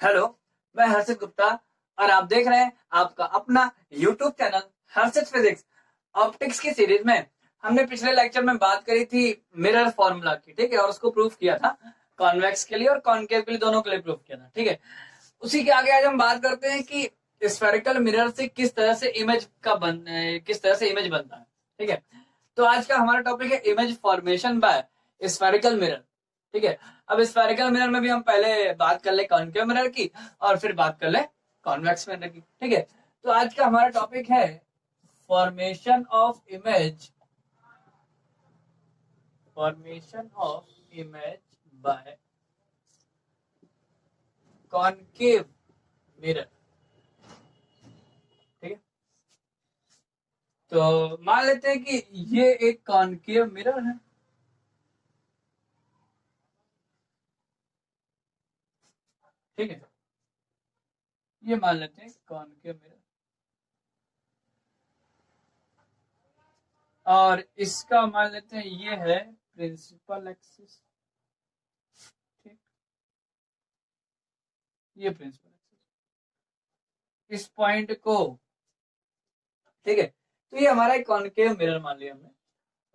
Hello, मैं हर्षित गुप्ता और आप देख रहे हैं आपका अपना YouTube चैनल हर्षित फिजिक्स। ऑप्टिक्स की सीरीज में हमने पिछले लेक्चर में बात करी थी मिरर फॉर्मूला की, ठीक है, और उसको प्रूफ किया था कॉन्वेक्स के लिए और कॉन्केव के लिए, दोनों के लिए प्रूफ किया था, ठीक है। उसी के आगे आज हम बात करते हैं कि स्फेरिकल मिरर से किस तरह से इमेज बनता है, ठीक है। तो आज का हमारा टॉपिक है image formation by spherical mirror, ठीक है। अब स्फेरिकल मिरर में भी हम पहले बात कर ले कॉन्केव मिरर की और फिर बात कर ले कॉन्वेक्स मिरर की, ठीक है। तो आज का हमारा टॉपिक है formation of image by concave mirror, ठीक है। तो मान लेते हैं कि ये एक कॉन्केव मिरर है, ठीक है। ये मान लेते हैं कॉन्केव मिरर और इसका मान लेते हैं ये है प्रिंसिपल एक्सिस, ठीक। ये प्रिंसिपल एक्सिस, इस पॉइंट को, ठीक है। तो ये हमारा एक कॉन्केव मिरर मान लिया हमने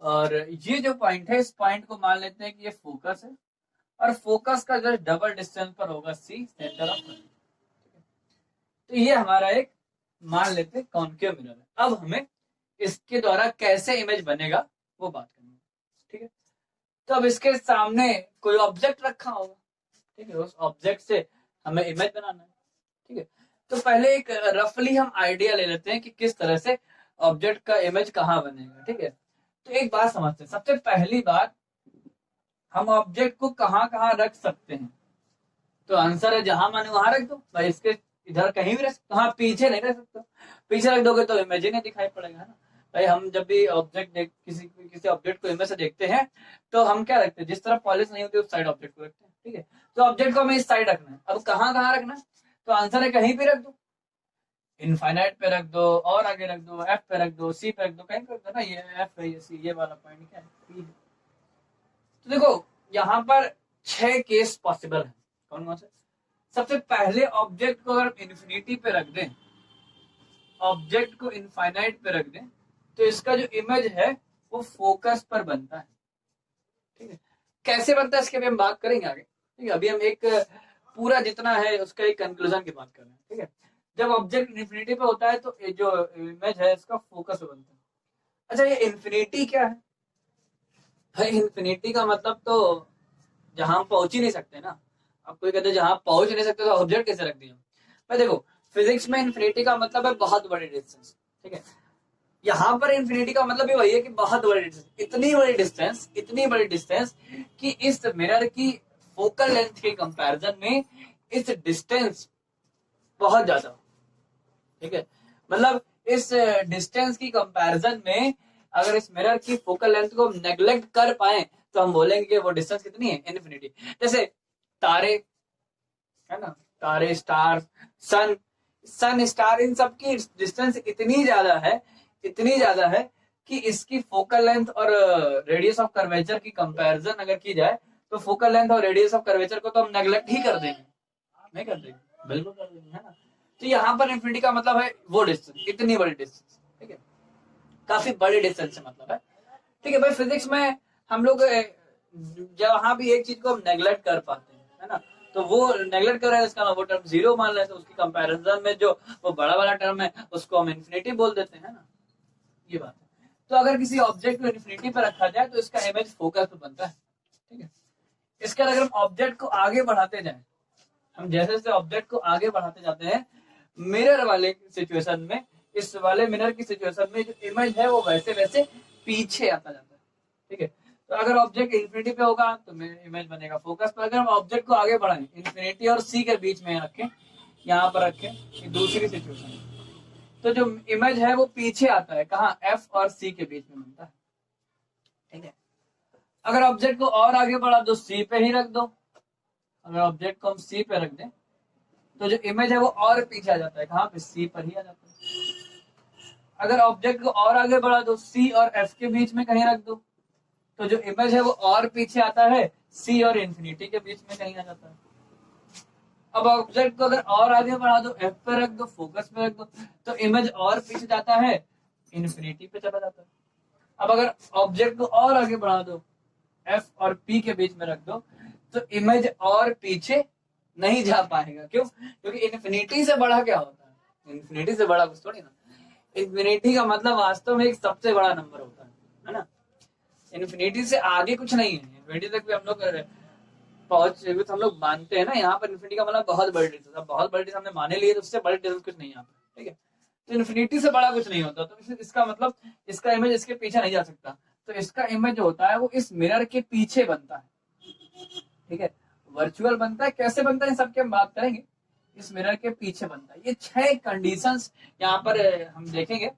और ये जो पॉइंट है, इस पॉइंट को मान लेते हैं कि ये फोकस है और फोकस का जस्ट डबल डिस्टेंस पर होगा सी, सेंटर ऑफ गravity। तो ये हमारा एक मान लेते हैं कॉन्केव मिरर है। अब हमें इसके द्वारा कैसे इमेज बनेगा वो बात करनी है, ठीक है। तो अब इसके सामने कोई ऑब्जेक्ट रखा होगा, ठीक है, उस ऑब्जेक्ट से हमें इमेज बनाना है, ठीक है। तो पहले एक रफली हम आइडिया ले लेते हैं कि किस तरह से ऑब्जेक्ट का इमेज कहाँ बनेगा, ठीक है। तो एक बात समझते हैं, सबसे पहली बात, हम ऑब्जेक्ट को कहाँ कहाँ रख सकते हैं। तो आंसर है जहां माने वहां रख दो भाई, इसके इधर कहीं भी रख सकते, हाँ पीछे नहीं रख सकते, पीछे रख दोगे तो इमेज ही नहीं दिखाई पड़ेगा, है ना भाई। हम जब भी ऑब्जेक्ट देख किसी ऑब्जेक्ट को इमेज से देखते हैं तो हम क्या रखते हैं, जिस तरह पॉलिश नहीं होती उस साइड ऑब्जेक्ट को रखते हैं, ठीक है। तो ऑब्जेक्ट को हमें इस साइड रखना है। अब कहाँ कहाँ रखना है, तो आंसर है कहीं भी रख दो, इनफाइनाइट पे रख दो और आगे रख दो, एफ पे रख दो, सी पे रख दो, कहीं पे रख दो ना। ये एफ है, ये सी, ये वाला पॉइंट क्या है, पी है। तो देखो यहाँ पर 6 केस पॉसिबल है। कौन कौन से? सबसे पहले ऑब्जेक्ट को अगर इन्फिनिटी पे रख दें, ऑब्जेक्ट को इनफाइनाइट पे रख दें, तो इसका जो इमेज है वो फोकस पर बनता है, ठीक है। कैसे बनता है इसके भी हम बात करेंगे आगे, ठीक है। अभी हम एक पूरा जितना है उसका एक कंक्लूजन की बात कर रहे हैं, ठीक है। जब ऑब्जेक्ट इन्फिनिटी पे होता है तो जो इमेज है इसका फोकस पे बनता है। अच्छा, ये इन्फिनिटी क्या है भाई? इन्फिनिटी का मतलब तो जहां हम पहुंच ही नहीं सकते ना। अब कोई कहते जहां पहुंच नहीं सकते तो ऑब्जेक्ट कैसे रख दिया भाई? देखो, फिजिक्स में इन्फिनिटी का मतलब है बहुत बड़ी डिस्टेंस, ठीक है। यहाँ पर इन्फिनिटी का मतलब भी वही है कि बहुत बड़ी डिस्टेंस, इतनी बड़ी डिस्टेंस कि इस मिरर की फोकल लेंथ के कंपैरिजन में इस डिस्टेंस बहुत ज्यादा, ठीक है। मतलब इस डिस्टेंस की कंपैरिजन में अगर इस मिरर की फोकल लेंथ को नेग्लेक्ट कर पाए तो हम बोलेंगे कि वो डिस्टेंस कितनी है, इन्फिनिटी। जैसे तारे, है ना, तारे, स्टार, सन, स्टार, इन सब की डिस्टेंस इतनी ज्यादा है कि इसकी फोकल लेंथ और रेडियस ऑफ कर्वेचर की कंपैरिजन अगर की जाए तो फोकल लेंथ और रेडियस ऑफ कर्वेचर को तो हम नेग्लेक्ट ही कर देंगे, नहीं कर देंगे, बिल्कुल कर देंगे, है ना। तो यहाँ पर इन्फिनिटी का मतलब है वो डिस्टेंस, इतनी बड़ी डिस्टेंस, ठीक है, काफी बड़ी डिस्टेंस से मतलब है, ठीक है भाई। फिजिक्स में हम लोग जहां भी एक चीज को हम नेग्लेक्ट कर पाते हैं, है ना, तो वो नेग्लेक्ट कर रहे हैं, इसका वो टर्म जीरो मान लेते हैं, उसकी कंपैरिजन में जो वो बड़ा वाला टर्म है उसको हम इन्फिनिटी बोल देते हैं, है ना, ये बात है। तो अगर किसी ऑब्जेक्ट को इन्फिनिटी पर रखा जाए तो इसका इमेज फोकस पे बनता है, ठीक है। इसके अगर हम ऑब्जेक्ट को आगे बढ़ाते जाए, हम जैसे जैसे ऑब्जेक्ट को आगे बढ़ाते जाते हैं मिरर वाले सिचुएशन में, इस वाले मिरर की सिचुएशन में जो इमेज है वो वैसे वैसे पीछे आता जाता है, ठीक है। तो अगर ऑब्जेक्ट इन्फिनिटी पे होगा तो इमेज बनेगा फोकस पर। अगर हम ऑब्जेक्ट को आगे बढ़ाएं, इन्फिनिटी और सी के बीच में रखें, यहाँ पर रखें, दूसरी सिचुएशन, तो जो इमेज है वो पीछे आता है, कहाँ, एफ और सी के बीच में बनता है, ठीक है। अगर ऑब्जेक्ट को और आगे बढ़ा दो, सी पे ही रख दो, अगर ऑब्जेक्ट को हम सी पे रख दें तो जो इमेज है वो और पीछे आ जाता है, कहाँ पे, सी पर ही आ जाता है। अगर ऑब्जेक्ट को और आगे बढ़ा दो, सी और एफ के बीच में कहीं रख दो, तो जो इमेज है वो और पीछे आता है, सी और इन्फिनिटी के बीच में कहीं आ जाता है। अब ऑब्जेक्ट को अगर और आगे बढ़ा दो, एफ पे रख दो, फोकस पे रख दो, तो इमेज और पीछे जाता है, इन्फिनिटी पे चला जाता है। अब अगर ऑब्जेक्ट को और आगे बढ़ा दो, एफ और पी के बीच में रख दो, तो इमेज और पीछे नहीं जा पाएगा। क्यों? क्योंकि इन्फिनिटी से बड़ा क्या होता है? इन्फिनिटी से बड़ा कुछ थोड़ी ना। इन्फिनिटी का मतलब वास्तव में एक सबसे बड़ा नंबर होता है ना। इन्फिनिटी से आगे कुछ नहीं है। इन्फिनिटी तक भी हम लोग पहुंच, हम लोग मानते हैं ना, यहाँ पर इन्फिनिटी का मतलब बहुत बड़ी डिस्टेंस। अब बहुत बड़ी डिस्टेंस हमने माने लिए, तो उससे बड़ी डिस्टेंस कुछ नहीं यहाँ पे, ठीक है। तो इन्फिनिटी से बड़ा कुछ नहीं होता, तो इसका मतलब इसका इमेज इसके पीछे नहीं जा सकता। तो इसका इमेज जो होता है वो इस मिरर के पीछे बनता है, ठीक है। वर्चुअल बनता है, कैसे बनता है सबके हम बात करेंगे। इस मिरर के पीछे बनता है। ये 6 कंडीशंस यहाँ पर हम देखेंगे,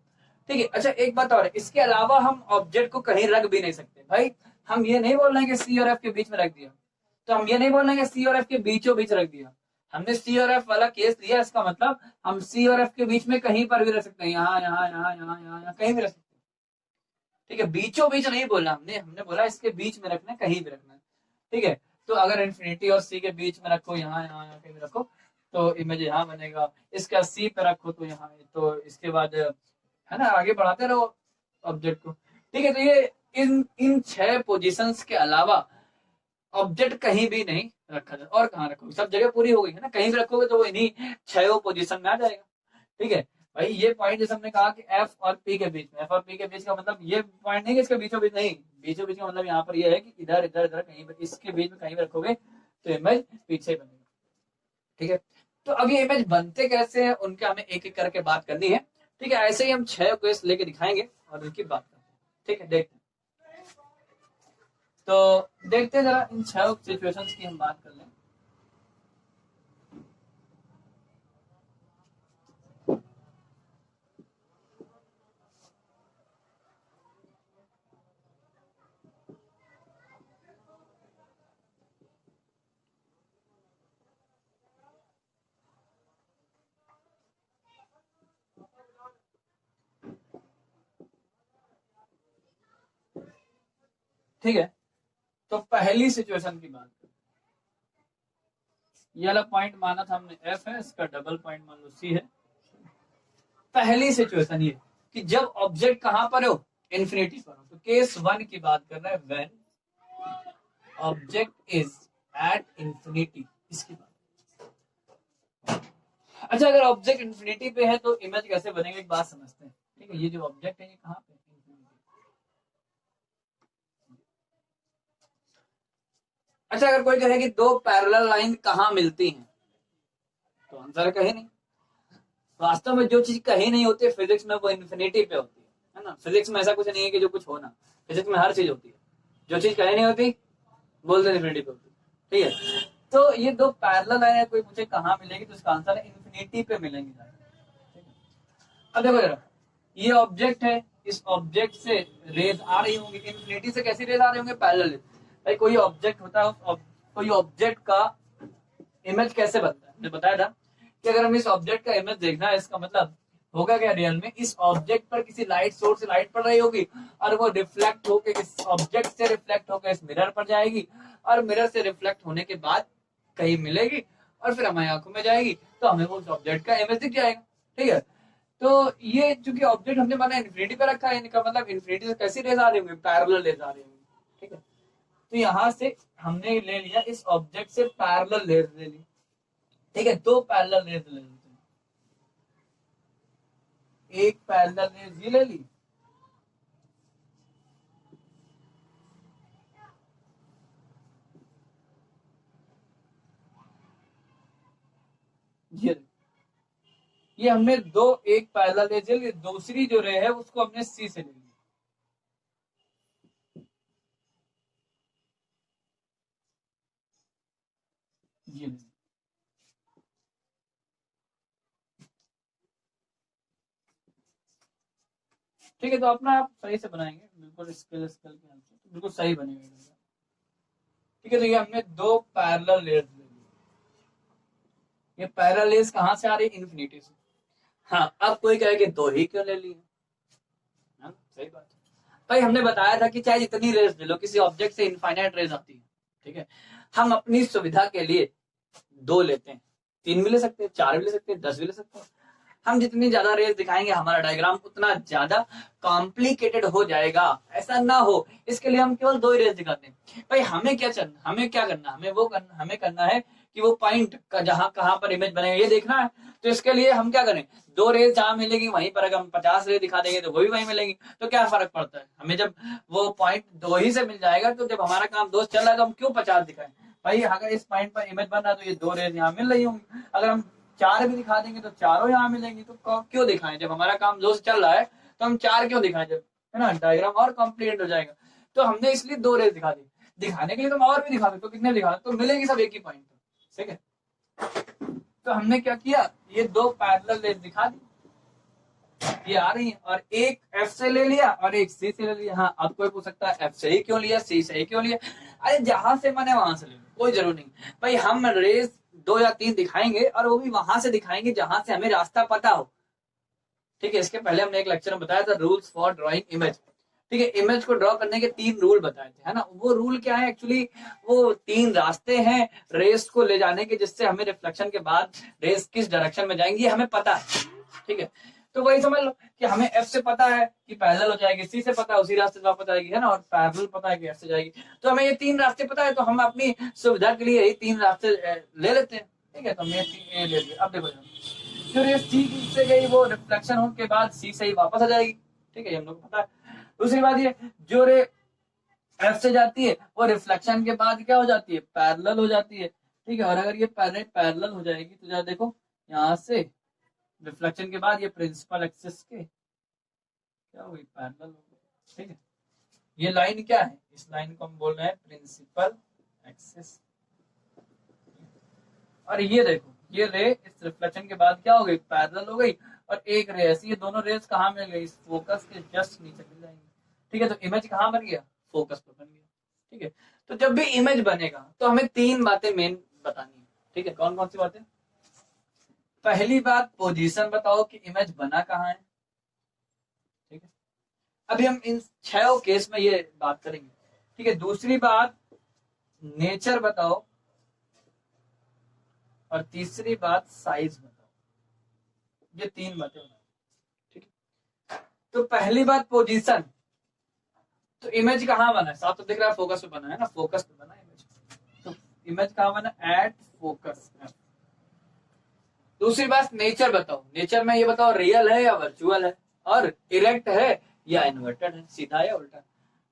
ठीक है। अच्छा एक बात और, इसके अलावा हम ऑब्जेक्ट को कहीं रख भी नहीं सकते भाई। हम ये नहीं बोल रहे हैं कि सी और एफ के बीच में रख दिया, तो हम ये नहीं बोल रहे हैं कि सी और एफ के बीचों बीच रख दिया। हमने सी और एफ वाला केस लिया, इसका मतलब हम सी और एफ के बीच में कहीं पर भी रख सकते हैं, यहाँ यहाँ यहाँ यहाँ यहाँ कहीं भी रख सकते हैं, ठीक है। बीचों बीच नहीं बोला हमने, हमने बोला इसके बीच में रखना, कहीं भी रखना, ठीक है। तो अगर इन्फिनिटी और सी के बीच में रखो, यहाँ यहाँ यहाँ कहीं भी रखो, तो इमेज यहाँ बनेगा। इसका सी पे रखो तो यहाँ, तो इसके बाद है ना, आगे बढ़ाते रहो ऑब्जेक्ट को, ठीक है। तो ये इन 6 पोजीशंस के अलावा ऑब्जेक्ट कहीं भी नहीं रखा जाए। और कहाँ रखोगे? सब जगह पूरी हो गई है ना, कहीं भी रखोगे तो वो इन्हीं 6 पोजीशन में आ जाएगा, ठीक है भाई। ये पॉइंट जैसे हमने कहा कि एफ और पी के बीच में, एफ और पी के बीच का मतलब ये पॉइंट नहीं कि इसके बीचों बीच नहीं, बीचों बीच का मतलब यहाँ पर ये है कि इधर इधर इधर कहीं पर, इसके बीच में कहीं भी रखोगे तो इमेज पीछे बनेगा, ठीक है। तो अब ये इमेज बनते कैसे हैं, उनके हमें एक एक करके बात करनी है, ठीक है। ऐसे ही हम 6 क्वेश्चन लेके दिखाएंगे और उनकी बात करते हैं, ठीक है। देखते हैं, तो देखते हैं जरा इन 6 सिचुएशंस की हम बात कर लें। ठीक है, तो पहली सिचुएशन की बात करें। ये वाला पॉइंट माना था हमने एफ है, इसका डबल पॉइंट मान लो सी है। पहली सिचुएशन ये कि जब ऑब्जेक्ट कहां पर हो, इन्फिनिटी पर हो। तो केस 1 की बात कर रहे हैं, when object is at infinity, इसकी बात। अच्छा अगर ऑब्जेक्ट इन्फिनिटी पे है तो इमेज कैसे बनेगा, एक बात समझते हैं, ठीक है। ये जो ऑब्जेक्ट है ये कहां पे, अच्छा अगर कोई कहे कि 2 पैरेलल लाइन कहां मिलती हैं, तो आंसर कहीं नहीं। वास्तव में जो चीज कहीं नहीं होती है फिजिक्स में, वो इन्फिनिटी पे होती है ना। फिजिक्स में ऐसा कुछ नहीं है कि जो कुछ हो ना, फिजिक्स में हर चीज होती है। जो चीज कहीं नहीं होती बोलते इन्फिनिटी पे होती है, ठीक है। तो ये 2 पैरेलल लाइन कोई मुझे कहां मिलेगी, तो इसका आंसर है इन्फिनिटी पे मिलेंगी। अब देखो जरा, ये ऑब्जेक्ट है, इस ऑब्जेक्ट से रेज आ रही होंगी, इन्फिनिटी से कैसी रेज आ रही होंगे, पैरेलल रेज। भाई कोई ऑब्जेक्ट होता है, कोई ऑब्जेक्ट का इमेज कैसे बनता है, मैंने बताया था कि अगर हम इस ऑब्जेक्ट का इमेज देखना है, इसका मतलब होगा क्या रियल में, इस ऑब्जेक्ट पर किसी लाइट सोर्स से लाइट पड़ रही होगी और वो रिफ्लेक्ट होकर इस ऑब्जेक्ट से रिफ्लेक्ट होकर इस मिरर पर जाएगी, और मिरर से रिफ्लेक्ट होने के बाद कहीं मिलेगी और फिर हमारी आंखों में जाएगी, तो हमें वो उस ऑब्जेक्ट का इमेज दिख जाएगा, ठीक है। तो ये चूंकि ऑब्जेक्ट हमने माना इन्फिनिटी पे रखा है, इनका मतलब इन्फिनिटी से कैसी रेज आ रही होंगी, पैरेलल रेज आ रही होंगी, ठीक है। तो यहां से हमने ले लिया इस ऑब्जेक्ट से पैरेलल रेज ले ली, ठीक है। 2 पैरेलल रेज ले लेते हैं, एक पैरेलल रेज ये ले ली, ये हमने एक पैरेलल रेज ले ली, दूसरी जो रे है उसको हमने सी से ले ली, ये ले ली, ठीक है। तो अपना आप सही से बनाएंगे, बिल्कुल स्केल स्केल के हेल्प से बिल्कुल सही बनेगा, ठीक है। तो ये हमने 2 पैरेलल रेज ले ली, ये पैरेलल रेज कहां से आ रही है, इन्फिनिटी से। हाँ अब कोई कहे कि 2 ही क्यों ले ली, सही बात है भाई। हमने बताया था कि चाहे जितनी रेज ले लो, किसी ऑब्जेक्ट से इनफाइनाइट रेज आती है, ठीक है। हम अपनी सुविधा के लिए 2 लेते हैं, 3 भी ले सकते हैं, 4 भी ले सकते हैं, 10 भी ले सकते हैं। हम जितनी ज्यादा रेस दिखाएंगे हमारा डायग्राम उतना ज्यादा कॉम्प्लिकेटेड हो जाएगा। ऐसा ना हो, इसके लिए हम केवल 2 ही रेस दिखाते हैं। भाई हमें क्या करना, हमें करना है कि वो पॉइंट का जहां कहां पर इमेज बनेगा ये देखना है। तो इसके लिए हम क्या करें, 2 रेस जहां मिलेगी वहीं पर अगर हम 50 रेस दिखा देंगे तो वो भी वहीं मिलेंगी, तो क्या फर्क पड़ता है हमें, जब वो पॉइंट 2 ही से मिल जाएगा। तो जब हमारा काम 2 चल रहा है तो हम क्यों 50 दिखाएं। भाई अगर इस पॉइंट पर इमेज बन रहा है तो ये 2 रेस यहाँ मिल रही होंगी, अगर हम 4 भी दिखा देंगे तो चारों यहाँ मिलेंगी। तो क्यों दिखाएं, जब हमारा काम 2 से चल रहा है तो हम 4 क्यों दिखाएं, जब है ना डायग्राम और कंप्लीट हो जाएगा। तो हमने इसलिए 2 रेस दिखा दी। दिखाने के लिए तो हम और भी दिखा सकते, तो कितने दिखा तो मिलेगी सब एक ही पॉइंट पर, ठीक है। तो हमने क्या किया, ये 2 पैरेलल रेस दिखा दी, ये आ रही है, और एक एफ से ले लिया और एक सी से ले लिया। हाँ अब कोई पूछ सकता है एफ से ही क्यों लिया, सी से ही क्यों लिया। अरे जहां से मैंने वहां से ले लिया, कोई जरूर नहीं। भाई हम रेस 2 या 3 दिखाएंगे और वो भी वहां से दिखाएंगे जहां से हमें रास्ता पता हो, ठीक है। इसके पहले हमने एक लेक्चर में बताया था रूल्स फॉर ड्रॉइंग इमेज, ठीक है। इमेज को ड्रॉ करने के 3 रूल बताए थे, है ना। वो रूल क्या है, एक्चुअली वो 3 रास्ते हैं रेस को ले जाने के, जिससे हमें रिफ्लेक्शन के बाद रेस किस डायरेक्शन में जाएंगी हमें पता है, ठीक है। तो वही समझ लो कि हमें एफ से पता है कि पैरेलल हो जाएगी, सी से पता है उसी रास्ते से वापस आएगी, है ना, और पैरेलल पता है कि एफ से जाएगी। तो हमें ये 3 रास्ते पता है, तो हम अपनी सुविधा के लिए यही 3 रास्ते ले लेते हैं, ठीक है। तो हमने ए ले लिया। अब देखो जो रेस सी से गई वो रिफ्लेक्शन होने के बाद सी से ही वापस आ जाएगी, ठीक है, ये हम लोग को पता है। दूसरी बात ये, जो रे एफ से जाती है वो रिफ्लेक्शन के बाद क्या हो जाती है, पैरेलल हो जाती है, ठीक है। और अगर ये पैरेलल हो जाएगी तो जरा देखो यहाँ से रिफ्लेक्शन के बाद ये प्रिंसिपल एक्सिस के क्या हुई, पैरेलल हो गई, ठीक है। ये लाइन क्या है, इस लाइन को हम बोल रहे हैं प्रिंसिपल एक्सिस। और ये देखो ये रे इस रिफ्लेक्शन के बाद क्या हो गई, पैरेलल हो गई। और एक रे ऐसी, ये दोनों रेस कहाँ मिल गई, इस फोकस के जस्ट नीचे मिल जाएंगे, ठीक है। तो इमेज कहाँ बन गया, फोकस पर बन गया, ठीक है। तो जब भी इमेज बनेगा तो हमें 3 बातें मेन बतानी है, ठीक है। कौन कौन सी बातें, पहली बात पोजीशन बताओ कि इमेज बना कहाँ है, ठीक है। अभी हम इन 6 केस में ये बात करेंगे, ठीक है। दूसरी बात नेचर बताओ, और तीसरी बात साइज बताओ। ये 3 बातें बताओ, ठीक है। तो पहली बात पोजीशन, तो इमेज कहाँ बना है, साफ तो दिख रहा है फोकस पे बना है ना, फोकस पे बना इमेज। तो इमेज कहाँ बना, एट फोकस। दूसरी बात नेचर बताओ, नेचर में ये बताओ रियल है या वर्चुअल है, और इरेक्ट है या इन्वर्टेड है, सीधा या उल्टा,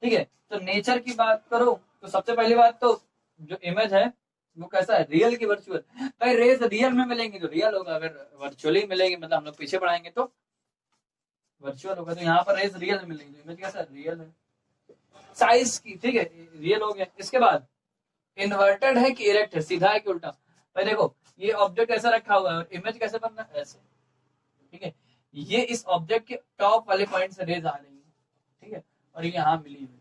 ठीक है। तो नेचर की बात करो तो सबसे पहली बात तो जो इमेज है वो कैसा है, रियल की वर्चुअल। भाई रेस रियल में मिलेंगी तो रियल होगा, अगर वर्चुअली मिलेंगी मतलब हम लोग पीछे बढ़ाएंगे तो वर्चुअल होगा। तो यहाँ पर रेस रियल में मिलेंगी तो इमेज कैसा है, रियल है। साइज की, ठीक है, रियल हो गया। इसके बाद इन्वर्टेड है कि इरेक्ट है, सीधा है कि उल्टा। भाई देखो ये ऑब्जेक्ट ऐसा रखा हुआ है और इमेज कैसे बन रहा है, ऐसे, ठीक है। ये इस ऑब्जेक्ट के टॉप वाले पॉइंट से रेज आ रही है, ठीक है, और ये यहाँ मिली हुई।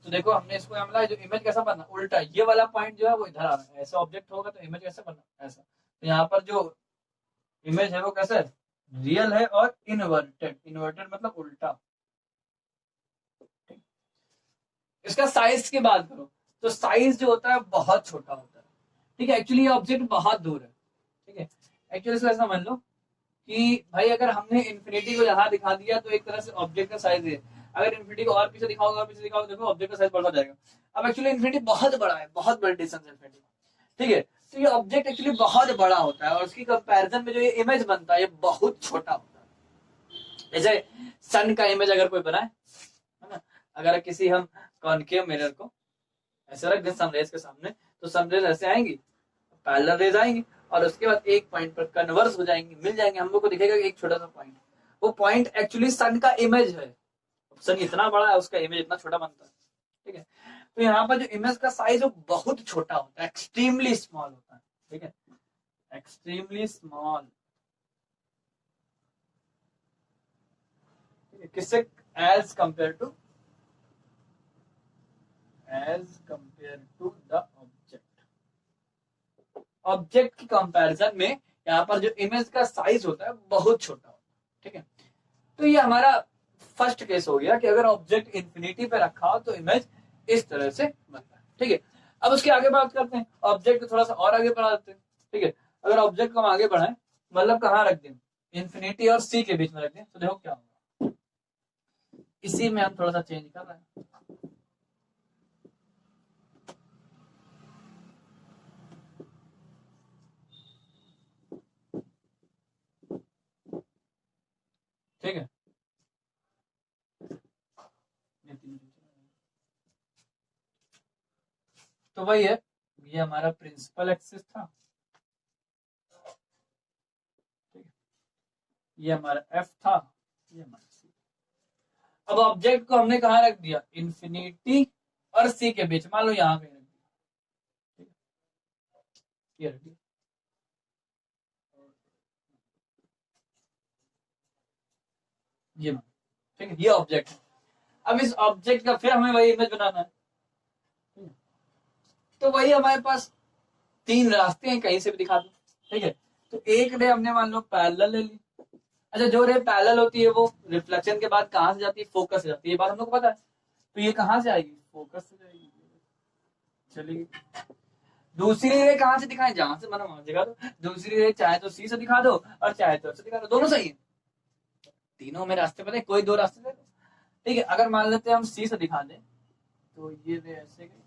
तो देखो हमने इसको यहाँ मिला, जो इमेज कैसा बनना, उल्टा, ये वाला पॉइंट जो है वो इधर आ रहा है। ऐसा ऑब्जेक्ट होगा तो इमेज कैसे बनना, ऐसा। तो यहाँ पर जो इमेज है वो कैसा है, रियल है और इन्वर्टेड। इन्वर्टेड मतलब उल्टा। इसका साइज की बात करो तो साइज जो होता है बहुत छोटा होता है, ठीक है। एक्चुअली ये ऑब्जेक्ट बहुत दूर है, ठीक है। एक्चुअली इसको ऐसा मान लो कि भाई अगर हमने इन्फिनिटी को यहाँ दिखा दिया तो एक तरह से ऑब्जेक्ट का साइज है। अगर इन्फिनिटी को और पीछे दिखाओगे और पीछे दिखाओगे, देखो ऑब्जेक्ट का साइज बढ़ता जाएगा। अब एक्चुअली इन्फिनिटी बहुत बड़ा है, बहुत बड़ी डिस्टेंस है इन्फिनिटी, ठीक है। तो ये ऑब्जेक्ट एक्चुअली बहुत बड़ा होता है और उसकी कंपैरिजन में जो ये इमेज बनता है ये बहुत छोटा होता है। जैसे सन का इमेज अगर कोई बनाए, है ना, अगर किसी हम कॉनकेव मिरर को ऐसे रख दें सनरेज के सामने, तो सनरेज ऐसे आएंगी, पैरेलल रेज आएंगी, और उसके बाद एक पॉइंट पर कन्वर्स हो जाएंगी, मिल जाएंगे। हम लोग को दिखेगा एक छोटा सा पॉइंट, वो पॉइंट एक्चुअली सन का इमेज है। सन इतना बड़ा है, उसका इमेज इतना छोटा बनता है, ठीक है। तो यहाँ पर जो इमेज का साइज वो बहुत छोटा होता है, एक्सट्रीमली स्मॉल होता है, ठीक है, एक्सट्रीमली स्मॉल। किससे, as compare to the object की कंपैरिजन में यहाँ पर जो इमेज का साइज होता है बहुत छोटा होता है, ठीक है। तो ये हमारा फर्स्ट केस हो गया कि अगर ऑब्जेक्ट इंफिनिटी पे रखा हो तो इमेज इस तरह से बनता है, ठीक है। अब उसके आगे बात करते हैं, ऑब्जेक्ट को थोड़ा सा और आगे बढ़ा देते हैं, ठीक है। अगर ऑब्जेक्ट को हम आगे बढ़ाएं, मतलब कहाँ रख दें, इन्फिनिटी और सी के बीच में रख दें, तो देखो क्या होगा। इसी में हम थोड़ा सा चेंज कर रहे हैं। ठीक है, तो वही है, ये हमारा प्रिंसिपल एक्सिस था, ठीक है, ये हमारा एफ था, ये हमारा सी। अब ऑब्जेक्ट को हमने कहाँ रख दिया, इन्फिनिटी और सी के बीच, मान लो यहाँ पे रख दिया, ठीक है, ये रख दिया, ये ठीक है, ये ऑब्जेक्ट है। अब इस ऑब्जेक्ट का फिर हमें वही इमेज बनाना है, तो वही हमारे पास तीन रास्ते हैं, कहीं से भी दिखा दो, ठीक है। तो एक रे हमने मान लो पैरेलल ले ली। अच्छा, जो रे पैरेलल होती है वो रिफ्लेक्शन के बाद कहां से जाती है, फोकस से जाती है, ये बात हम लोग को पता है। तो ये कहां से आएगी, फोकस से जाएगी, चलिए। दूसरी रे कहां से दिखाएं, जहां से मना वहां दिखा दो। दूसरी रे चाहे तो सी से दिखा दो और चाहे तो से दिखा दो, दोनों सही है। तीनों में रास्ते पता है, कोई दो रास्ते दे दो, ठीक है। अगर मान लेते हैं हम सी से दिखा दें, तो ये रे ऐसे गई,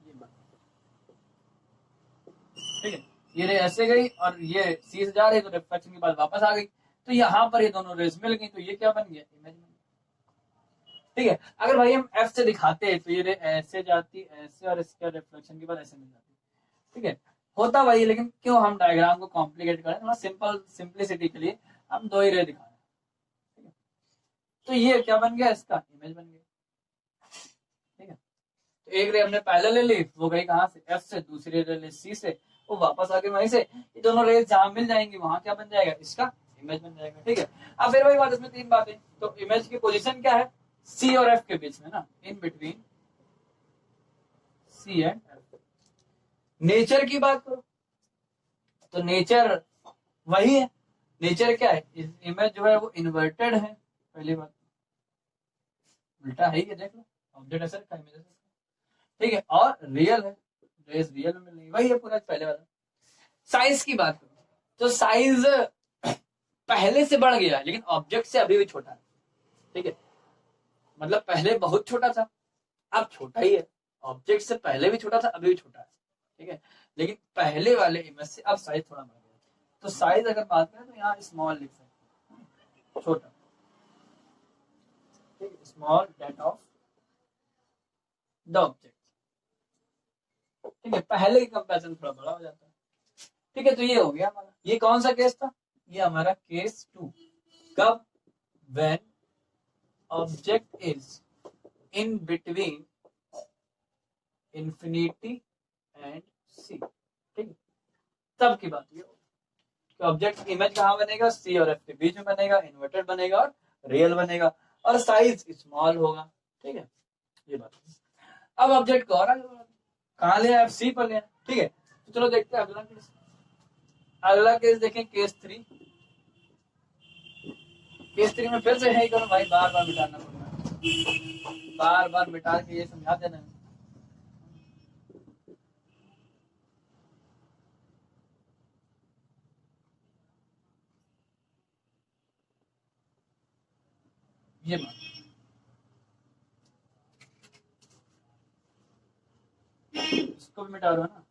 ये बात, ठीक है, ये रे ऐसे गई और ये सी से जा रही, तो रिफ्लेक्शन के बाद वापस आ गई, तो यहाँ पर ये दोनों रेस मिल गई, तो ये क्या बन गया, इमेज बन गया, ठीक है। अगर भाई हम एफ से दिखाते हैं, तो ये रे ऐसे जाती, ऐसे, और इसका रिफ्लेक्शन के बाद ऐसे मिल जाती, ठीक है। होता वही, लेकिन क्यों हम डायग्राम को कॉम्प्लिकेट करें, थोड़ा सिंपल, सिंप्लिसिटी के लिए हम दो ही रे दिखा रहे हैं, ठीक है। तो ये क्या बन गया, इसका इमेज बन गया, ठीक है। तो एक रे हमने पहले ले ली, वो गई कहां से, एफ से, दूसरी रे ले सी से, वो वापस आके वहीं से, ये दोनों रेस जहां मिल जाएंगी वहां क्या बन जाएगा, इसका इमेज बन जाएगा, ठीक है। अब फिर वही बात, इसमें तीन बातें, तो इमेज की पोजीशन क्या है, सी और एफ के बीच में ना, in between C and F. Nature की बात करो, तो नेचर वही है, नेचर क्या है, इमेज जो है वो इन्वर्टेड है, पहली बात, उल्टा है, ये देख लो, ऑब्जेक्ट ऐसा रखा है, इमेज ऐसा, ठीक है, और रियल है, रेस रियल में मिल रही है, वही है पूरा पहले वाला। साइज की बात करो, तो साइज पहले से बढ़ गया, लेकिन ऑब्जेक्ट से अभी भी छोटा है, ठीक है। मतलब पहले बहुत छोटा था, अब छोटा ही है, ऑब्जेक्ट से पहले भी छोटा था, अभी भी छोटा है, ठीक है। लेकिन पहले वाले इमेज से अब साइज थोड़ा बढ़ गया, तो साइज अगर बात करें तो यहाँ स्मॉल लिख सकते हैं, छोटा, ठीक है, small that of the object, ठीक है, पहले के कंपैरिजन थोड़ा बड़ा हो जाता है, ठीक है। तो ये हो गया हमारा, ये कौन सा केस था, ये हमारा केस 2, कब, when object is in between infinity and C, ठीक है, तब की बात ये कि ऑब्जेक्ट इमेज कहाँ बनेगा, सी और एफ के बीच में बनेगा, इन्वर्टेड बनेगा और रियल बनेगा, और साइज स्मॉल होगा, ठीक है, ये बात। अब ऑब्जेक्ट को और कहाँ ले, एफ सी पर ले, ठीक है। तो चलो देखते हैं अगला केस। अगला केस देखें, केस 3। केस 3 में फिर से है करो भाई, बार बार मिटाना पड़ना, बार बार मिटा के ये समझा देना है। ये बात, इसको भी मिटा दो ना।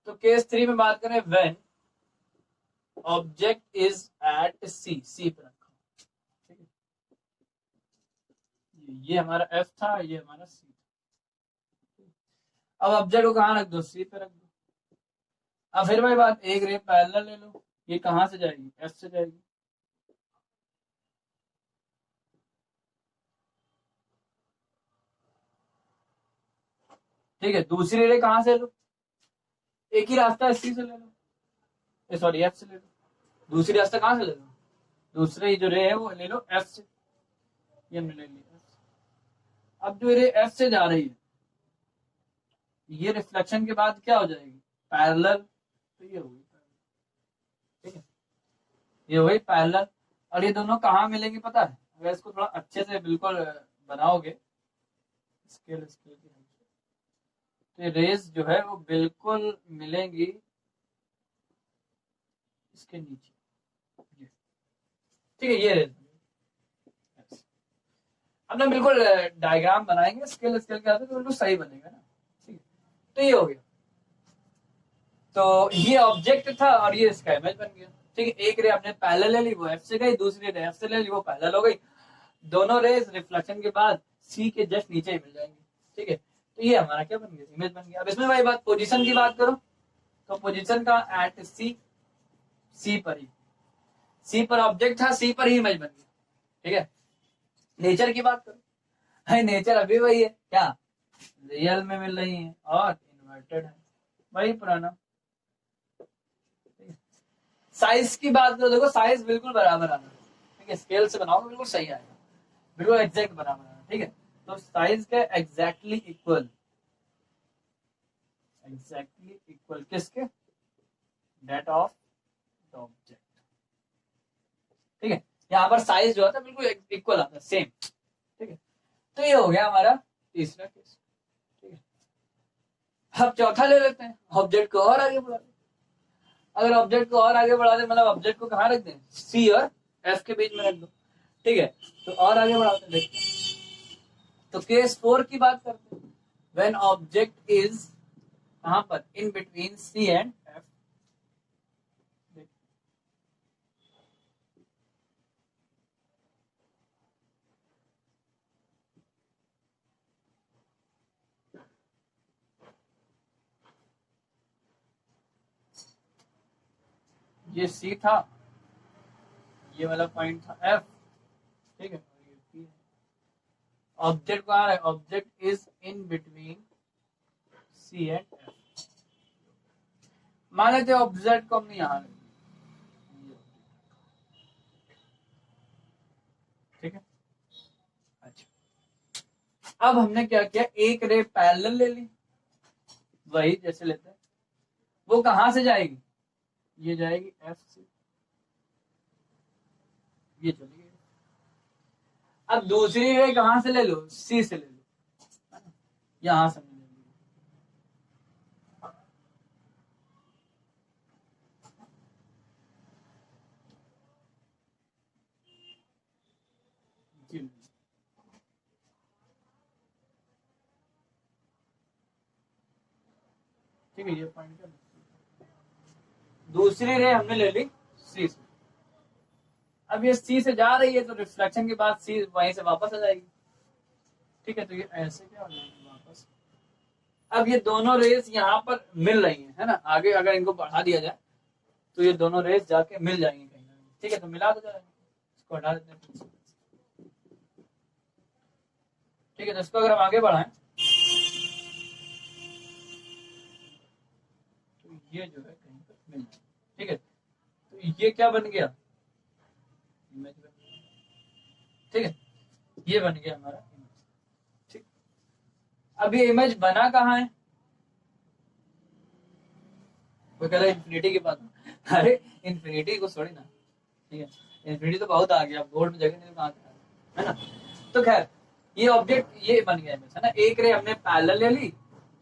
तो केस 3 में बात करें, व्हेन ऑब्जेक्ट इज एट सी, सी पे रखा, ठीक है, ये हमारा एफ था, ये हमारा सी था। अब ऑब्जेक्ट को कहाँ रख दो, सी पे रख दो। अब फिर वही बात, एक रे पैरेलल ले लो, ये कहाँ से जाएगी, एफ से जाएगी, ठीक है। दूसरी रे कहाँ से लो, एक ही रास्ता है, सी से ले लो, सॉरी एफ से ले लो। दूसरी रास्ता कहाँ से ले लो, दूसरी जो रे है वो ले लो एफ से, ये हमने ले लिया। अब जो रे एफ से जा रही है, ये रिफ्लेक्शन के बाद क्या हो जाएगी, पैरेलल, तो ये होगी, ठीक है, ये वही पैरेलल। और ये दोनों कहाँ मिलेंगे पता है, अगर इसको थोड़ा अच्छे से बिल्कुल बनाओगे, स्केल स्केल की, तो रेज जो है वो बिल्कुल मिलेंगी इसके नीचे, ठीक है। ये रेज अब ना बिल्कुल डायग्राम बनाएंगे स्केल स्केल के आते तो बिल्कुल सही बनेगा ना, ठीक है। तो ये हो गया, तो ये ऑब्जेक्ट था और ये इसका इमेज बन गया, ठीक है। एक रे आपने पैरेलल ले ली, वो एफ से गई, दूसरी रे एफ से ले ली, वो पैरेलल हो गई। दोनों रेज रिफ्लेक्शन के बाद सी के जस्ट नीचे ही मिल जाएंगे, ठीक है। तो ये हमारा क्या बन गया, इमेज बन गया। अब इसमें भाई बात पोजीशन की बात करो, तो पोजीशन का एट सी, सी पर ही, सी पर ऑब्जेक्ट था, सी पर ही इमेज बन गया, ठीक है। नेचर की बात करो, भाई नेचर अभी वही है, क्या रियल में मिल रही है और इन्वर्टेड है, वही पुराना। साइज की बात करो, देखो साइज बिल्कुल बराबर आना, ठीक है। स्केल से बनाओगे बिल्कुल सही आएगा, बिल्कुल एग्जैक्ट बराबर आना, ठीक है। तो साइज का एग्जैक्टली इक्वल, एग्जैक्टली इक्वल किसके, डेट ऑफ द ऑब्जेक्ट, ठीक है। यहाँ पर साइज जो आता है बिल्कुल इक्वल आता है, सेम, ठीक है। तो ये हो गया हमारा तीसरा केस, ठीक है। अब चौथा ले लेते हैं, ऑब्जेक्ट को और आगे बढ़ा, अगर ऑब्जेक्ट को और आगे बढ़ा दे, मतलब ऑब्जेक्ट को कहाँ रख दें, सी और एफ के बीच में रख दो, ठीक है। तो और आगे बढ़ाते देखते हैं, तो केस 4 की बात करते हैं, व्हेन ऑब्जेक्ट इज कहां पर, in between C and F. ये सी था, ये वाला पॉइंट था एफ, ठीक है। ऑब्जेक्ट कहाँ है, object is in between C and F. मान लेते ऑब्जेक्ट को हमने यहाँ, ठीक है। अच्छा, अब हमने क्या किया, एक रे पैरेलल ले ली, वही जैसे लेते हैं, वो कहां से जाएगी, ये जाएगी एफ से, ये चली गई। अब दूसरी रे कहां से ले लो, सी से ले लो, यहां से ले लो, ठीक है। ये पॉइंट क्या, दूसरी रे हमने ले ली सी से, अब ये सी से जा रही है तो रिफ्लेक्शन के बाद सी वहीं से वापस आ जाएगी, ठीक है। तो ये ऐसे क्या हो जाएगी वापस। अब ये दोनों रेस यहाँ पर मिल रही है ना, आगे अगर इनको बढ़ा दिया जाए तो ये दोनों रेस जाके मिल जाएंगी कहीं ना कहीं, ठीक है। तो मिला दो जाएंगे, इसको हटा देते हैं, ठीक है। तो इसको अगर हम आगे बढ़ाएं तो ये जो है कहीं पर मिल जाए, ठीक है। तो ये क्या बन गया, इमेज बन गया, ठीक है। ये बन गया हमारा इमेज, ठीक। अब ये इमेज बना कहाँ है, वो कह रहा है इन्फिनिटी के पास, अरे इन्फिनिटी को छोड़ी ना, ठीक है। इन्फिनिटी तो बहुत आ गया, बोर्ड में जगह नहीं तो कहाँ है ना। तो खैर ये ऑब्जेक्ट ये बन गया इमेज, है ना। एक रे हमने पैरेलल ले ली,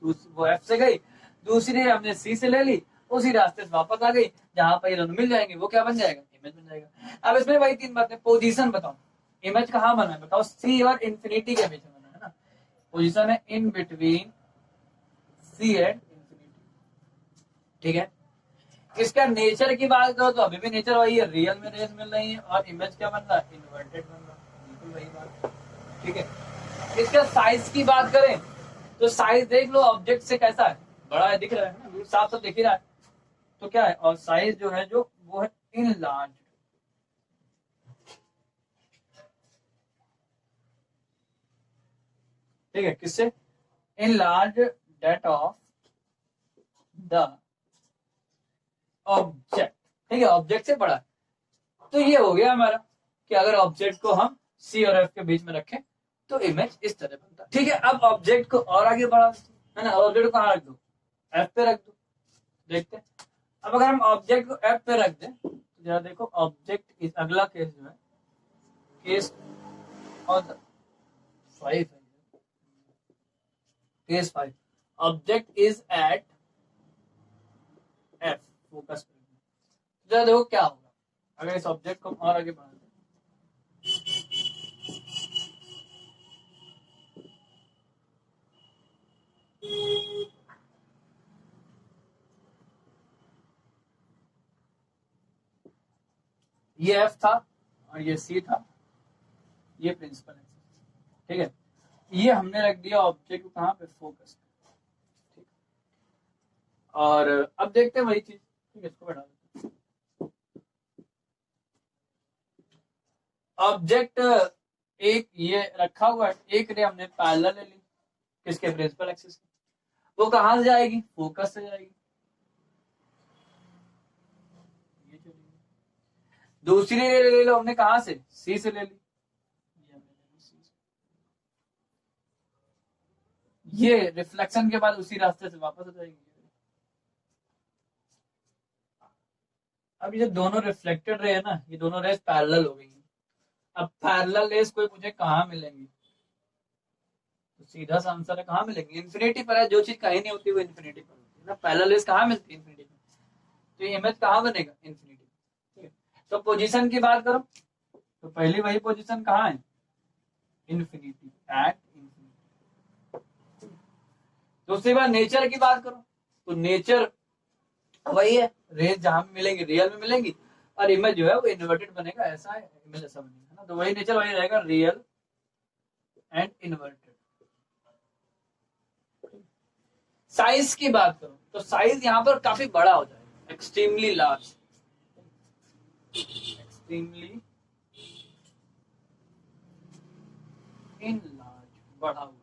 वो एफ से गई, दूसरी रे हमने सी से ले ली, उसी रास्ते से वापस आ गई, जहां पर ये दोनों मिल जाएंगे वो क्या बन जाएगा, इमेज बन जाएगा। अब इसमें वही तीन बातें, पोजीशन बताओ, इमेज कहाँ बना है बताओ, सी और इन्फिनिटी के बीच में बना है ना, पोजीशन है in between C and infinity, ठीक है। इसका नेचर की बात करो तो अभी भी नेचर वही है, रियल में रेस मिल रही है और इमेज क्या बन रहा है, इन्वर्टेड बन रहा है, बिल्कुल वही बात, ठीक है। इसका साइज की बात करें तो साइज देख लो ऑब्जेक्ट से कैसा है, बड़ा है, दिख रहा है ना, साफ साफ दिख ही रहा है, तो क्या है, और साइज जो है जो वो है इन लार्ज, ठीक है। किससे, enlarged of the object, ठीक है, ऑब्जेक्ट से बड़ा। तो ये हो गया हमारा कि अगर ऑब्जेक्ट को हम सी और एफ के बीच में रखें तो इमेज इस तरह बनता है, ठीक है। अब ऑब्जेक्ट को और आगे बढ़ा, है ना, ऑब्जेक्ट को कहाँ रख दो, एफ पे रख दो, देखते हैं। अब अगर हम ऑब्जेक्ट को एफ पे रख दें तो जरा देखो, ऑब्जेक्ट इस अगला केस जो है केस और 5 है, case 5, object is at F focus पे। जरा देखो क्या होगा अगर इस ऑब्जेक्ट को और आगे बढ़ाते हैं। ये एफ था और ये सी था, ये प्रिंसिपल एक्सिस, ठीक है। ये हमने रख दिया ऑब्जेक्ट को कहाँ पे, फोकस पे, ठीक। और अब देखते हैं वही चीज, ठीक है, इसको बढ़ा देते हैं। ऑब्जेक्ट एक ये रखा हुआ है, एक रे हमने पैरेलल ले ली किसके, प्रिंसिपल एक्सिस की, वो कहां से जाएगी, फोकस से जाएगी, ये चलेगी। दूसरी रे ले लो हमने कहां से, सी से ले ली, ये रिफ्लेक्शन के बाद उसी रास्ते से वापस आ जाएगी। अब ये दोनों रिफ्लेक्टेड रे है ना, ये दोनों रेस पैरेलल हो गई हैं। अब पैरेलल रेस कोई मुझे कहाँ मिलेंगी, तो सीधा सा आंसर है कहाँ मिलेंगी, इन्फिनिटी पर है। जो चीज कहीं नहीं होती वो इन्फिनिटी पर होती है ना, पैरेलल रेस कहाँ मिलती है, इन्फिनिटी पर। तो ये इमेज कहाँ बनेगा, इन्फिनिटी, ठीक है। तो पोजीशन की बात करो तो पहली वही पोजीशन कहाँ है, इन्फिनिटी, एट इन्फिनिटी। दूसरी बार नेचर की बात करो तो नेचर वही है, रेज जहां भी मिलेंगी रियल में मिलेंगी, और इमेज जो है वो इन्वर्टेड बनेगा, ऐसा है इमेज ऐसा बनेगा ना, तो वही नेचर वही रहेगा, रियल एंड इन्वर्टेड। साइज की बात करो तो साइज यहाँ पर काफी बड़ा हो जाएगा, extremely large, extremely in large, बढ़ा हुआ,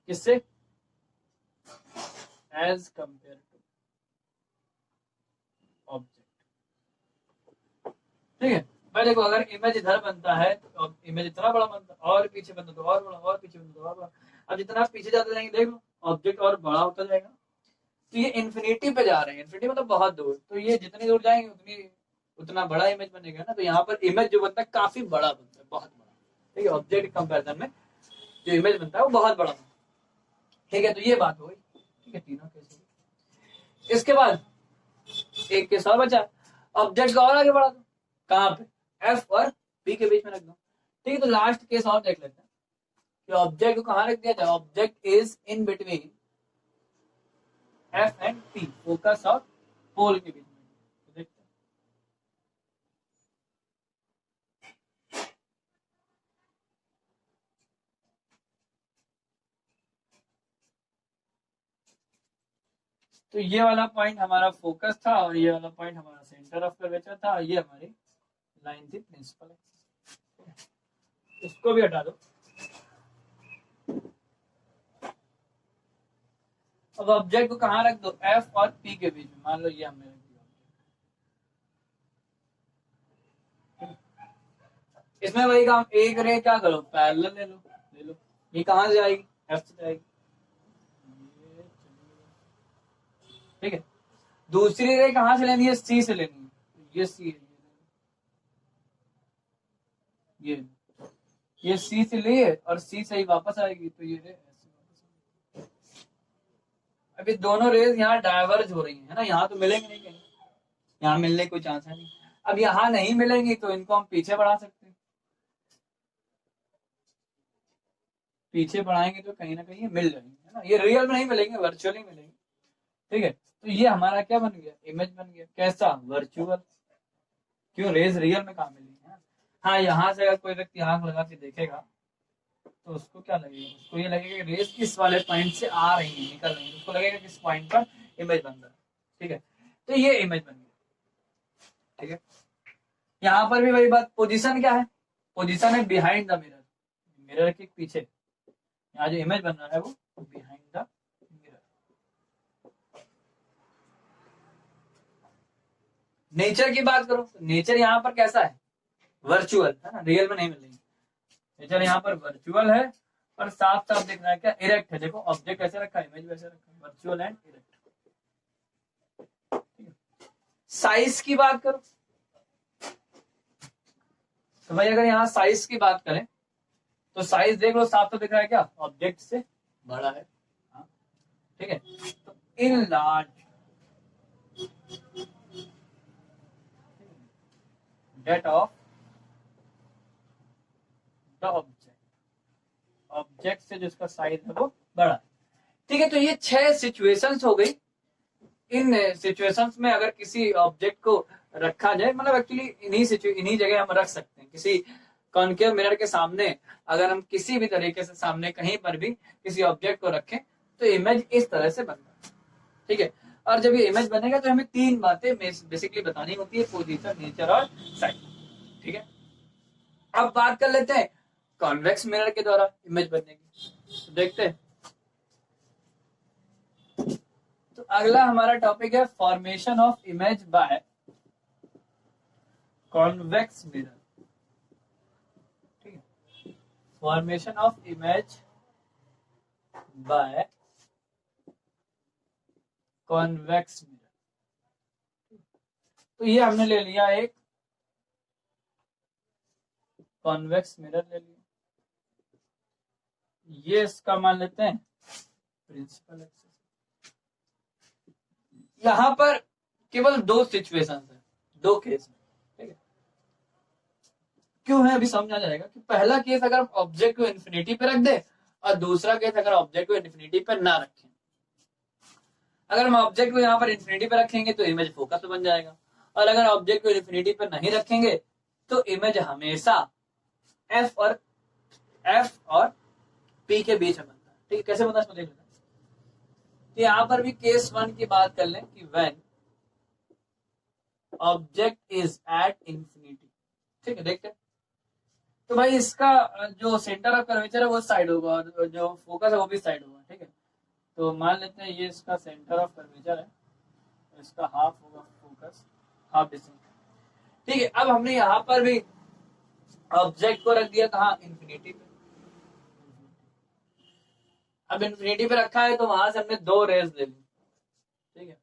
किससे, एज कंपेयर टू ऑब्जेक्ट, ठीक है। भाई देखो अगर इमेज इधर बनता है तो इमेज इतना बड़ा बनता है, और पीछे बनता तो और बड़ा, और पीछे बनता तो और बड़ा। अब जितना आप पीछे जाते जाएंगे देख लो ऑब्जेक्ट और बड़ा होता जाएगा। तो ये इन्फिनिटी पे जा रहे हैं, इन्फिनिटी मतलब बहुत दूर, तो ये जितनी दूर जाएंगे उतनी उतना बड़ा इमेज बनेगा ना, तो यहाँ पर इमेज जो बनता है काफी बड़ा बनता है, बहुत बड़ा, ठीक है। ऑब्जेक्ट कंपेरिजन में जो इमेज बनता है वो बहुत बड़ा बनता है, ठीक है। तो ये बात हो गई, ठीक है, तीनों केस। इसके बाद एक केस और बचा, ऑब्जेक्ट को और आगे बढ़ा दो, कहाँ पे, एफ और बी के बीच में रख दो, ठीक है। तो लास्ट केस और देख लेते हैं कि ऑब्जेक्ट को कहाँ रख दिया जाए, object is in between F and P, focus और पोल के बीच में, तो देखते हैं। तो ये वाला पॉइंट हमारा फोकस था और ये वाला पॉइंट हमारा सेंटर ऑफ कर्वेचर था, और ये हमारी लाइन थी प्रिंसिपल एक्सिस, इसको भी हटा दो। अब ऑब्जेक्ट को कहाँ रख दो, एफ और पी के बीच में, मान लो ये हमने रख दिया। इसमें वही काम, एक रे क्या करो, पैरेलल ले लो, ले लो, ये कहाँ से जाएगी, एफ से जाएगी, ठीक है। दूसरी रे कहाँ से लेनी है, सी से लेनी है, तो ये सी है, ये सी से लिए और सी से ही वापस आएगी, तो ये रे ऐसे वापस आएगी। अभी दोनों रेज यहाँ डाइवर्ज हो रही है ना, यहाँ तो मिलेंगे नहीं कहीं, यहाँ मिलने कोई चांस है नहीं। अब यहाँ नहीं मिलेंगी तो इनको हम पीछे बढ़ा सकते हैं, पीछे बढ़ाएंगे तो कहीं ना कहीं मिल जाएंगे, है ना। ये रियल में नहीं मिलेंगे, वर्चुअली मिलेंगे, ठीक है। तो ये हमारा क्या बन गया, इमेज बन गया, कैसा, वर्चुअल, क्यों, रेज रियल में कहाँ मिलेंगे। हाँ, यहाँ से अगर कोई व्यक्ति आंख लगा के देखेगा तो उसको क्या लगेगा, उसको ये लगेगा कि रेज किस वाले पॉइंट से आ रही है, निकल रही है, उसको लगेगा किस पॉइंट पर इमेज बन रहा है, ठीक है। तो ये इमेज बन गया, ठीक है। यहाँ पर भी वही बात, पोजीशन क्या है, पोजीशन है बिहाइंड द मिरर, मिरर के पीछे, यहाँ जो इमेज बन रहा है वो बिहाइंड द मिरर। नेचर की बात करो तो नेचर यहाँ पर कैसा है, वर्चुअल है ना, रियल में नहीं मिलेगी। नेचर यहाँ पर वर्चुअल है और साफ साफ दिख रहा है क्या, इरेक्ट है, देखो ऑब्जेक्ट कैसे रखा है, इमेज वैसे रखा है, वर्चुअल एंड इरेक्ट। साइज की बात करो तो भाई अगर यहाँ साइज की बात करें तो साइज देख लो, साफ तो दिख रहा है क्या, ऑब्जेक्ट से बड़ा है, हाँ। ठीक है। तो enlarged of the object से जिसका साइज है वो बड़ा। ठीक है, तो ये 6 सिचुएशंस हो गई। इन सिचुएशंस में अगर किसी ऑब्जेक्ट को रखा जाए, मतलब एक्चुअली इन्हीं जगह हम रख सकते हैं। किसी कॉनकेव मिरर के सामने अगर हम किसी भी तरीके से सामने कहीं पर भी किसी ऑब्जेक्ट को रखें तो इमेज इस तरह से बनता है। ठीक है, और जब ये इमेज बनेगा तो हमें 3 बातें बेसिकली बतानी होती है, पोजीशन, नेचर और साइज। ठीक है, अब बात कर लेते हैं कॉन्वेक्स मिरर के द्वारा इमेज बनने की। तो देखते हैं, तो अगला हमारा टॉपिक है formation of image by convex mirror. ठीक है, formation of image by convex mirror. तो ये हमने ले लिया एक कॉन्वेक्स मिरर ले लिया, ये इसका मान लेते हैं प्रिंसिपल एक्सिस। यहां पर केवल 2 सिचुएशन है, 2 केस है। ठीक है, क्यों है अभी समझ आ जाएगा कि पहला केस अगर हम ऑब्जेक्ट को इन्फिनिटी पे रख दे और दूसरा केस अगर ऑब्जेक्ट को इन्फिनिटी पे ना रखें। अगर हम ऑब्जेक्ट को यहाँ पर इन्फिनिटी पे रखेंगे तो इमेज फोकस बन जाएगा, और अगर ऑब्जेक्ट को इन्फिनिटी पे नहीं रखेंगे तो इमेज हमेशा एफ और पी के बीच में बनता है। ठीक है, कैसे बनता है इसमें देख लेते हैं। तो यहाँ पर भी केस 1 की बात कर लें कि when object is at infinity. ठीक है, देखते हैं। तो भाई इसका जो सेंटर ऑफ कर्वेचर है वो साइड होगा और जो फोकस है वो भी साइड होगा। ठीक है, तो मान लेते हैं ये इसका सेंटर ऑफ कर्वेचर है, इसका हाफ होगा फोकस, हाफ डिस्टेंस। ठीक है, अब हमने यहाँ पर भी ऑब्जेक्ट को रख दिया कहाँ, इंफिनिटी पे। अब इंफिनिटी पे रखा है तो वहां से हमने 2 रेज ले ली। ठीक है,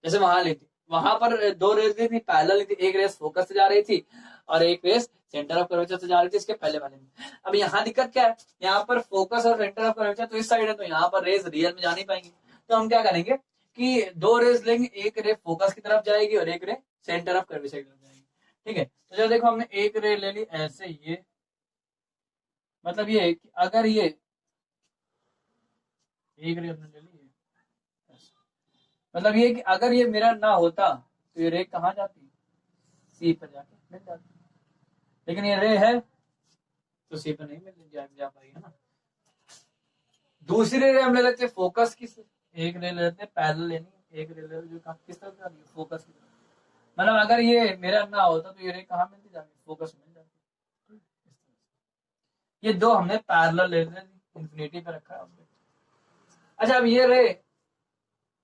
जैसे वहां ली थी, वहां पर 2 रेज ली थी, पैरेलल ली थी। एक रेस फोकस से जा रही थी और एक रेस सेंटर ऑफ कर्वेचर से जा रही थी, इसके पहले वाले में। अब यहाँ दिक्कत क्या है, यहाँ पर फोकस और सेंटर ऑफ कर्वेचर तो इस साइड है, तो यहाँ पर रेस रियल में जा नहीं पाएंगे। तो हम क्या करेंगे कि 2 रेस लेंगे, एक रे फोकस की तरफ जाएगी और एक रे सेंटर ऑफ कर्वेचर की तरफ जाएगी। ठीक है, तो जब देखो हमने एक रे ले ली ऐसे, ये मतलब ये है कि अगर ये एक रे हमने ले ली है, मतलब ये कि अगर ये मिरर ना होता तो ये रे कहाँ जाती, सी पर जाके मिल जाती। लेकिन ये रे है तो सी पर नहीं मिल जा पाएगी, है ना। दूसरी रे हम ले लेते हैं फोकस की, एक रे ले लेते हैं पैरेलल लेनी, एक रे ले जो किस तरफ जा रही है, फोकस की तरफ। मतलब अगर ये मिरर ना होता तो ये रे कहाँ मिलती जाती, फोकस मिल जाती। ये 2 हमने पैरेलल ले ली, इंफिनिटी पे रखा है। अच्छा, अब ये रे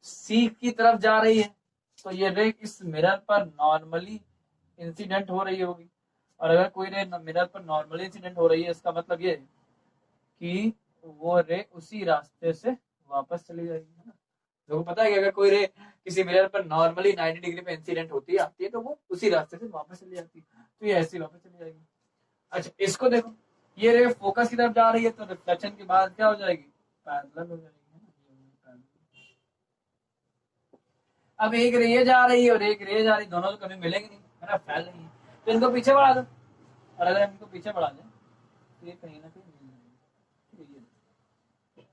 सी की तरफ जा रही है तो ये रे इस मिरर पर नॉर्मली इंसिडेंट हो रही होगी, और अगर कोई रे मिरर पर नॉर्मली इंसिडेंट हो रही है इसका मतलब ये कि वो रे उसी रास्ते से वापस चली जाएगी, है ना। लोगों को पता है कि अगर कोई रे किसी मिरर पर नॉर्मली 90 डिग्री पे इंसिडेंट होती है आती है तो वो उसी रास्ते से वापस चली जाती है, तो ये ऐसे वापस चली जाएगी। अच्छा, इसको देखो, ये रे फोकस की तरफ जा रही है तो रिफ्लेक्शन के बाद क्या हो जाएगी, पैरेलल हो जाएगी। अब एक रे जा रही है और एक रे जा रही है, दोनों तो कभी मिलेंगे नहीं, है ना, फैल रही है। तो इनको पीछे बढ़ा दो, और अगर इनको पीछे बढ़ा दें तो ये कहीं ना कहीं मिल जाएगी,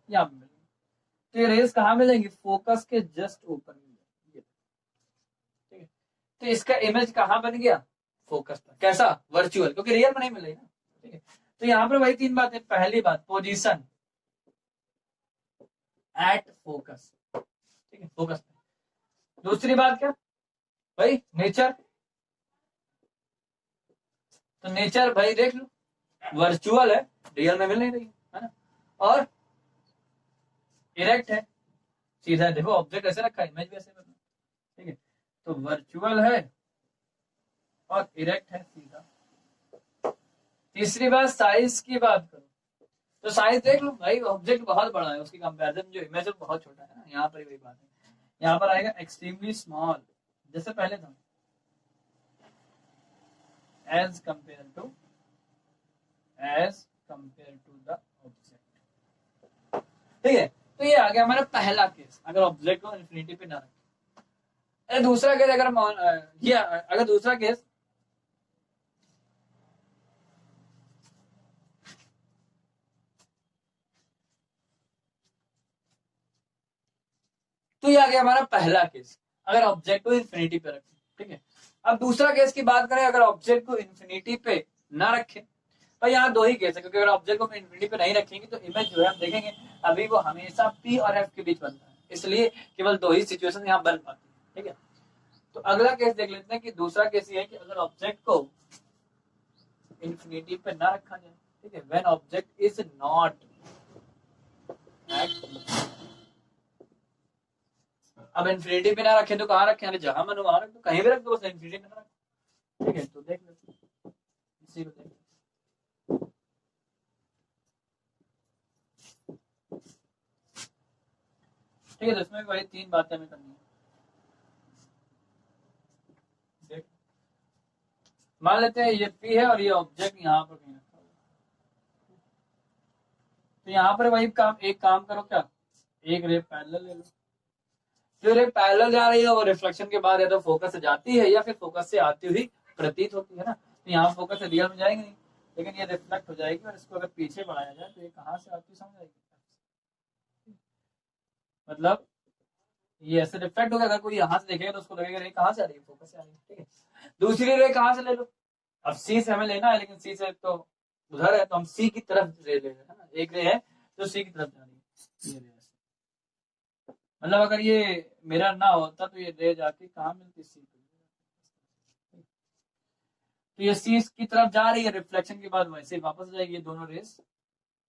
यहाँ पे मिलेंगे। तो ये रेस कहाँ मिलेंगी, फोकस के जस्ट ऊपर मिलेंगी। ठीक है, तो इसका इमेज कहाँ बन गया, फोकस पर। कैसा, वर्चुअल, क्योंकि रियल में नहीं मिलेगी ना। ठीक है, तो यहाँ पर वही 3 बातें। पहली बात पोजीशन एट फोकस, ठीक है, फोकस पे। दूसरी बात क्या भाई, नेचर। तो नेचर भाई देख लो, वर्चुअल है, रियल में मिल नहीं रही है ना। और इरेक्ट है, सीधा देखो ऑब्जेक्ट ऐसे रखा है, इमेज भी ऐसे बना। ठीक है, तो वर्चुअल है और इरेक्ट है सीधा। तीसरी बात साइज की बात करो, तो साइज देख लो भाई, ऑब्जेक्ट बहुत बड़ा है, उसकी कंपैरिजन जो इमेज है बहुत छोटा है ना। यहाँ पर वही बात है, यहाँ पर आएगा एक्सट्रीमली स्मॉल, जैसे पहले था, as compare to the object. ठीक है, तो ये आ गया हमारा पहला केस, अगर ऑब्जेक्ट को इन्फिनिटी पे ना रखें। दूसरा केस अगर दूसरा केस तो ये आ गया हमारा पहला केस, अगर ऑब्जेक्ट को इन्फिनिटी पे रखें। ठीक है, अब दूसरा केस की बात करें, अगर ऑब्जेक्ट को इन्फिनिटी पे ना रखें, तो यहाँ दो ही केस है, क्योंकि अगर ऑब्जेक्ट को इन्फिनिटी पे नहीं रखेंगे तो इमेज जो है हम देखेंगे अभी वो हमेशा P और F के बीच बनता है, इसलिए केवल दो ही सिचुएशन यहाँ बन पाती है। ठीक है, तो अगला केस देख लेते हैं कि दूसरा केस ये है कि अगर ऑब्जेक्ट को इन्फिनिटी पे ना रखा जाए, ठीक है, व्हेन ऑब्जेक्ट इज नॉट अब इन्फिनिटी पे ना रखें तो कहाँ रखें, अरे जहां मन वहां रख दो, कहीं भी रख दो, बस इन्फिनिटी पे ना रखो। ठीक है, तो देख लेते हैं इसी को देख। ठीक है, तो इसमें वही तीन बातें हमें करनी है। देख, मान लेते हैं ये P है और ये ऑब्जेक्ट यहाँ पर कहीं रखा हुआ, तो यहाँ पर वही एक काम करो, क्या एक रे पैरेलल ले लो, जो रे पैरेलल जा रही है वो रिफ्लेक्शन के बाद या तो फोकस से जाती है या फिर फोकस से आती हुई प्रतीत होती है ना, तो यहाँ फोकस से रियल में जाएंगे नहीं, लेकिन ये रिफ्लेक्ट हो जाएगी, और इसको अगर पीछे बढ़ाया जाए तो ये कहाँ से आती समझ आएगी, मतलब ये ऐसे रिफ्लेक्ट होगा, अगर कोई यहाँ से देखेगा तो उसको लगेगा रे कहाँ से आ रही है, फोकस से आ रही है। ठीक है, दूसरी रे कहाँ से ले लो, अब सी से हमें लेना है, लेकिन सी से तो उधर है, तो हम सी की तरफ रे ले रहे हैं ना, एक रे है जो सी की तरफ जा रही है, ये रे, मतलब अगर ये मिरर ना होता तो ये रे जाके कहाँ मिलती, सी पे, तो ये सी की तरफ जा रही है, रिफ्लेक्शन के बाद वैसे वापस जाएगी, ये दोनों रेस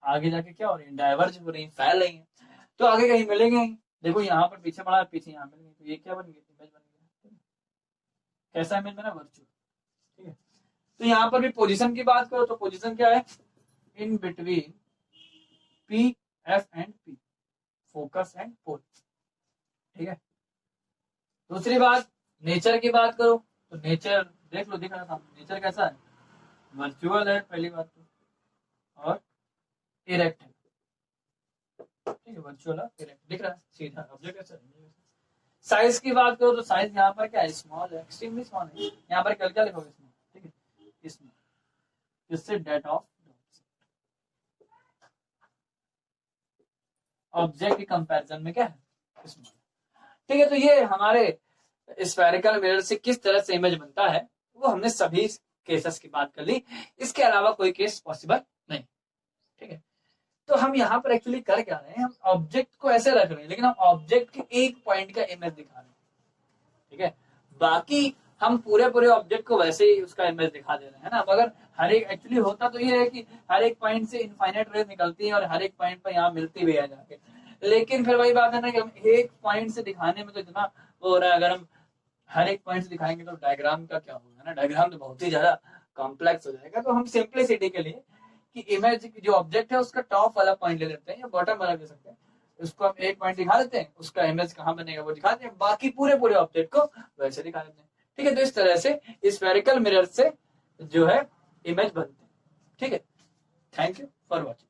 आगे जाके क्या हो रही है, डाइवर्ज हो रही है, फैल रही है, तो आगे कहीं मिलेंगे। देखो यहाँ पर पीछे बढ़ा, पीछे यहाँ मिल गई, तो ये क्या बन गया, इमेज बन गया। कैसा इमेज बना, वर्चुअल। ठीक है, तो यहाँ पर भी पोजीशन की बात करो तो पोजीशन क्या है, in between P F and P, focus and pole. ठीक है, दूसरी बात नेचर की बात करो तो नेचर देख लो, दिख रहा था नेचर कैसा है, वर्चुअल है पहली बात तो, और इरेक्ट है। ठीक है, वर्चुअल है, इरेक्ट दिख रहा है, सीधा ऑब्जेक्ट कैसा है। साइज की बात करो तो साइज यहाँ पर क्या है, स्मॉल है, एक्सट्रीमली स्मॉल है, यहाँ पर क्या लिखोगे, स्मॉल। ठीक है, स्मॉल, जिससे डेट ऑफ ऑब्जेक्ट की कंपैरिजन में क्या है, स्मॉल। ठीक है, तो ये हमारे स्फेरिकल मिरर से किस तरह से इमेज बनता है वो हमने सभी केसेस की बात कर ली, इसके अलावा कोई केस पॉसिबल नहीं। ठीक है, तो हम यहाँ पर एक्चुअली कर क्या रहे हैं, हम ऑब्जेक्ट को ऐसे रख रहे हैं, लेकिन हम ऑब्जेक्ट के एक पॉइंट का इमेज दिखा रहे हैं। ठीक है, बाकी हम पूरे ऑब्जेक्ट को वैसे ही उसका इमेज दिखा दे रहे हैं ना, मगर हर एक एक्चुअली होता तो ये है कि हर एक पॉइंट से इनफाइनाइट रेज निकलती है और हर एक पॉइंट पर यहाँ मिलती भी है जाके, लेकिन फिर वही बात है ना कि हम एक पॉइंट से दिखाने में तो इतना वो हो रहा है, अगर हम हर एक पॉइंट से दिखाएंगे तो डायग्राम का क्या होगा ना, डायग्राम तो बहुत ही ज्यादा कॉम्प्लेक्स हो जाएगा, तो हम सिंप्लिसिटी के लिए कि इमेज जो ऑब्जेक्ट है उसका टॉप वाला पॉइंट ले लेते हैं या बॉटम वाला ले सकते हैं, उसको हम एक पॉइंट दिखा देते हैं, उसका इमेज कहाँ बनेगा वो दिखा देते हैं, बाकी पूरे ऑब्जेक्ट को वैसे दिखा देते हैं। ठीक है, तो इस तरह से स्फेरिकल मिरर से जो है इमेज बनते हैं। ठीक है, थैंक यू फॉर वॉचिंग।